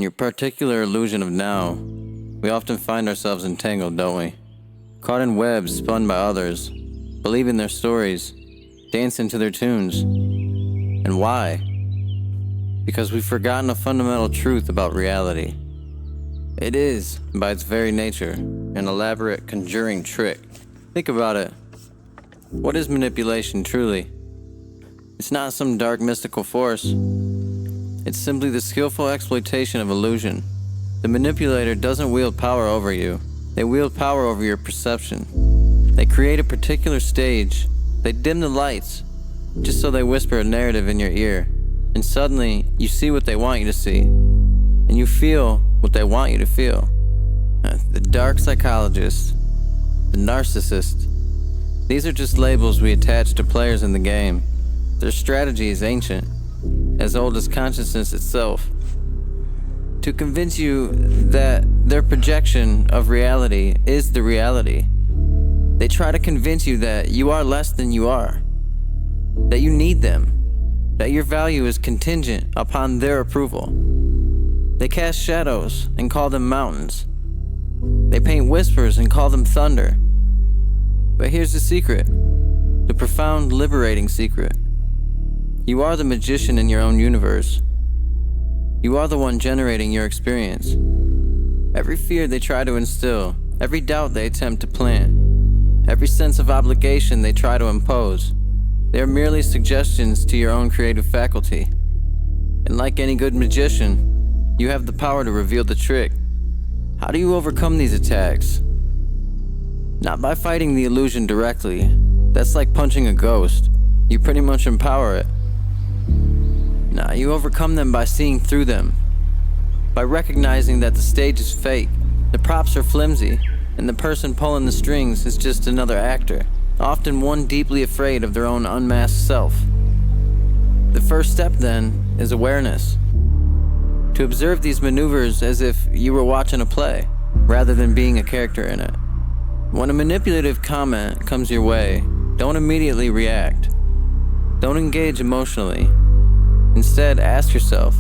In your particular illusion of now, we often find ourselves entangled, don't we? Caught in webs spun by others, believing their stories, dancing to their tunes. And why? Because we've forgotten a fundamental truth about reality. It is, by its very nature, an elaborate conjuring trick. Think about it. What is manipulation truly? It's not some dark mystical force. It's simply the skillful exploitation of illusion. The manipulator doesn't wield power over you. They wield power over your perception. They create a particular stage. They dim the lights, just so they whisper a narrative in your ear. And suddenly, you see what they want you to see. And you feel what they want you to feel. The dark psychologist, the narcissist. These are just labels we attach to players in the game. Their strategy is ancient, as old as consciousness itself. To convince you that their projection of reality is the reality. They try to convince you that you are less than you are, that you need them, that your value is contingent upon their approval. They cast shadows and call them mountains. They paint whispers and call them thunder. But here's the secret, the profound, liberating secret. You are the magician in your own universe. You are the one generating your experience. Every fear they try to instill, every doubt they attempt to plant, every sense of obligation they try to impose, they are merely suggestions to your own creative faculty. And like any good magician, you have the power to reveal the trick. How do you overcome these attacks? Not by fighting the illusion directly. That's like punching a ghost. You pretty much empower it. Nah, you overcome them by seeing through them. By recognizing that the stage is fake, the props are flimsy, and the person pulling the strings is just another actor, often one deeply afraid of their own unmasked self. The first step, then, is awareness. To observe these maneuvers as if you were watching a play, rather than being a character in it. When a manipulative comment comes your way, don't immediately react. Don't engage emotionally. Instead, ask yourself,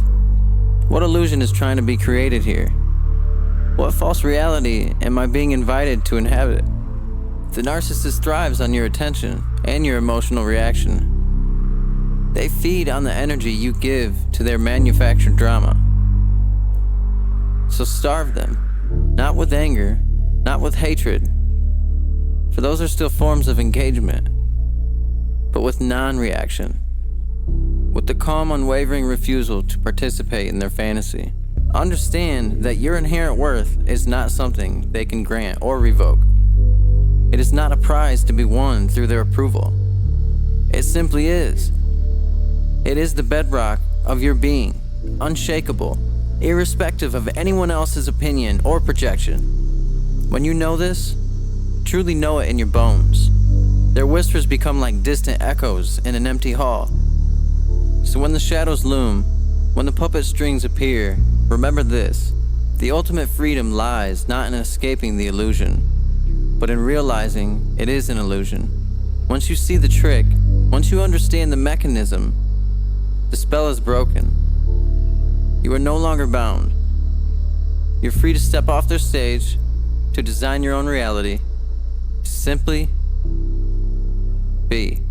what illusion is trying to be created here? What false reality am I being invited to inhabit? The narcissist thrives on your attention and your emotional reaction. They feed on the energy you give to their manufactured drama. So starve them, not with anger, not with hatred, for those are still forms of engagement, but with non-reaction. With the calm, unwavering refusal to participate in their fantasy. Understand that your inherent worth is not something they can grant or revoke. It is not a prize to be won through their approval. It simply is. It is the bedrock of your being, unshakable, irrespective of anyone else's opinion or projection. When you know this, truly know it in your bones. Their whispers become like distant echoes in an empty hall. So when the shadows loom, when the puppet strings appear, remember this. The ultimate freedom lies not in escaping the illusion, but in realizing it is an illusion. Once you see the trick, once you understand the mechanism, the spell is broken. You are no longer bound. You're free to step off their stage, to design your own reality, to simply be.